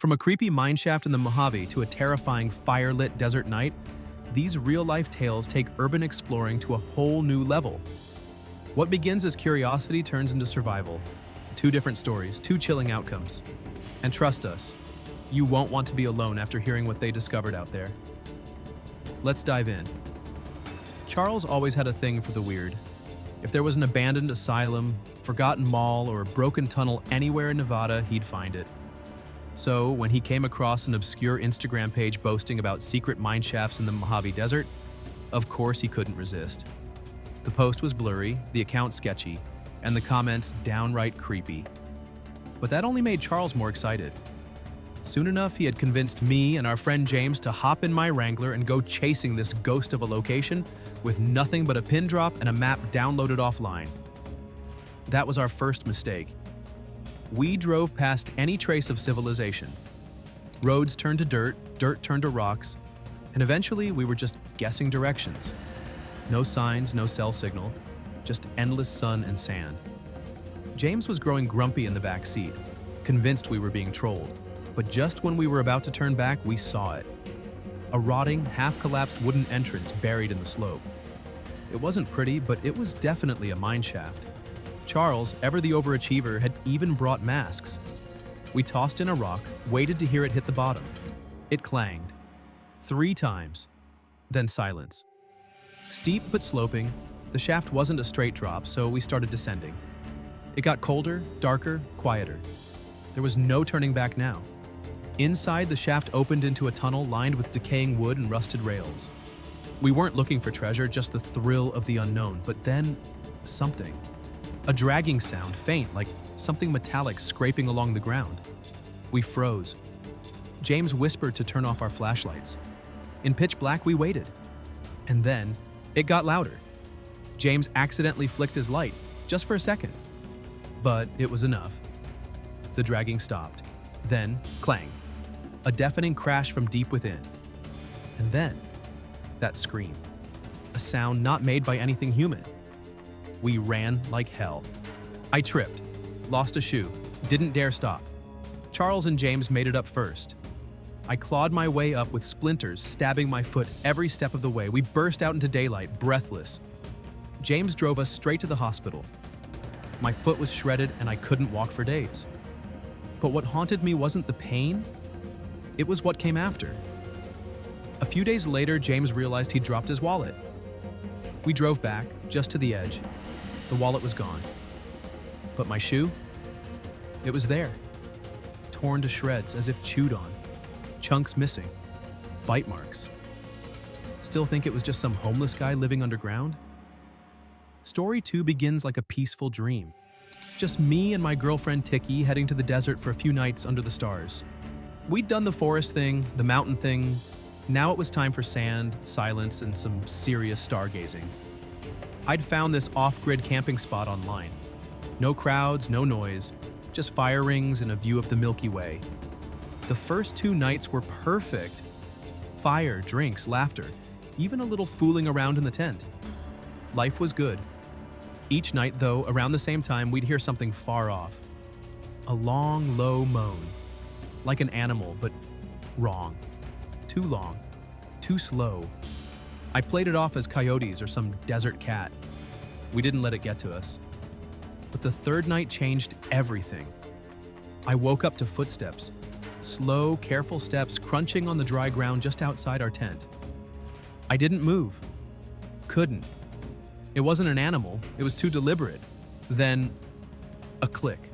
From a creepy mineshaft in the Mojave to a terrifying fire-lit desert night, these real-life tales take urban exploring to a whole new level. What begins as curiosity turns into survival. Two different stories, two chilling outcomes. And trust us, you won't want to be alone after hearing what they discovered out there. Let's dive in. Charles always had a thing for the weird. If there was an abandoned asylum, forgotten mall, or a broken tunnel anywhere in Nevada, he'd find it. So, when he came across an obscure Instagram page boasting about secret mine shafts in the Mojave Desert, of course he couldn't resist. The post was blurry, the account sketchy, and the comments downright creepy. But that only made Charles more excited. Soon enough, he had convinced me and our friend James to hop in my Wrangler and go chasing this ghost of a location with nothing but a pin drop and a map downloaded offline. That was our first mistake. We drove past any trace of civilization. Roads turned to dirt, dirt turned to rocks, and eventually we were just guessing directions. No signs, no cell signal, just endless sun and sand. James was growing grumpy in the back seat, convinced we were being trolled. But just when we were about to turn back, we saw it. A rotting, half-collapsed wooden entrance buried in the slope. It wasn't pretty, but it was definitely a mine shaft. Charles, ever the overachiever, had even brought masks. We tossed in a rock, waited to hear it hit the bottom. It clanged. 3 times. Then silence. Steep but sloping, the shaft wasn't a straight drop, so we started descending. It got colder, darker, quieter. There was no turning back now. Inside, the shaft opened into a tunnel lined with decaying wood and rusted rails. We weren't looking for treasure, just the thrill of the unknown, but then something. A dragging sound, faint, like something metallic scraping along the ground. We froze. James whispered to turn off our flashlights. In pitch black, we waited. And then, it got louder. James accidentally flicked his light, just for a second. But it was enough. The dragging stopped. Then, clang. A deafening crash from deep within. And then, that scream. A sound not made by anything human. We ran like hell. I tripped, lost a shoe, didn't dare stop. Charles and James made it up first. I clawed my way up with splinters stabbing my foot every step of the way. We burst out into daylight, breathless. James drove us straight to the hospital. My foot was shredded and I couldn't walk for days. But what haunted me wasn't the pain, it was what came after. A few days later, James realized he'd dropped his wallet. We drove back, just to the edge. The wallet was gone. But my shoe? It was there. Torn to shreds, as if chewed on. Chunks missing. Bite marks. Still think it was just some homeless guy living underground? Story 2 begins like a peaceful dream. Just me and my girlfriend Tiki heading to the desert for a few nights under the stars. We'd done the forest thing, the mountain thing. Now it was time for sand, silence, and some serious stargazing. I'd found this off-grid camping spot online. No crowds, no noise, just fire rings and a view of the Milky Way. The first 2 nights were perfect. Fire, drinks, laughter, even a little fooling around in the tent. Life was good. Each night, though, around the same time, we'd hear something far off. A long, low moan. Like an animal, but wrong. Too long. Too slow. I played it off as coyotes or some desert cat. We didn't let it get to us. But the 3rd night changed everything. I woke up to footsteps. Slow, careful steps crunching on the dry ground just outside our tent. I didn't move. Couldn't. It wasn't an animal, it was too deliberate. Then, a click.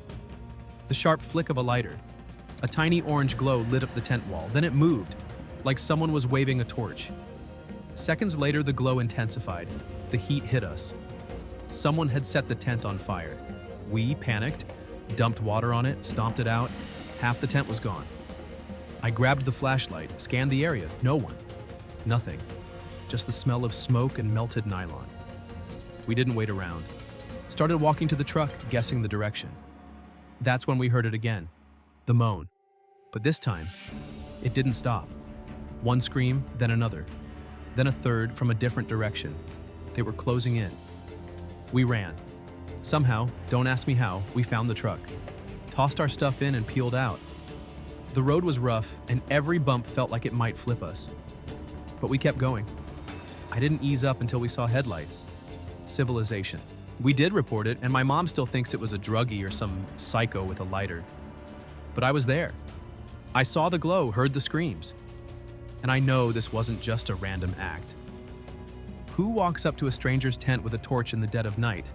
The sharp flick of a lighter. A tiny orange glow lit up the tent wall. Then it moved, like someone was waving a torch. Seconds later, the glow intensified. The heat hit us. Someone had set the tent on fire. We panicked, dumped water on it, stomped it out. Half the tent was gone. I grabbed the flashlight, scanned the area. No one. Nothing. Just the smell of smoke and melted nylon. We didn't wait around. Started walking to the truck, guessing the direction. That's when we heard it again. The moan. But this time, it didn't stop. One scream, then another. Then a third from a different direction. They were closing in. We ran. Somehow, don't ask me how, we found the truck. Tossed our stuff in and peeled out. The road was rough, and every bump felt like it might flip us. But we kept going. I didn't ease up until we saw headlights. Civilization. We did report it, and my mom still thinks it was a druggie or some psycho with a lighter. But I was there. I saw the glow, heard the screams. And I know this wasn't just a random act. Who walks up to a stranger's tent with a torch in the dead of night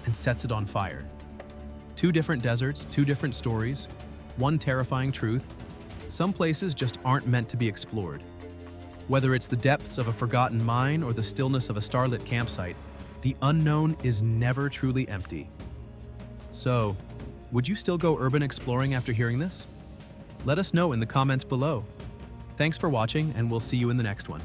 and sets it on fire? 2 different deserts, 2 different stories, 1 terrifying truth. Some places just aren't meant to be explored. Whether it's the depths of a forgotten mine or the stillness of a starlit campsite, the unknown is never truly empty. So, would you still go urban exploring after hearing this? Let us know in the comments below. Thanks for watching, and we'll see you in the next one.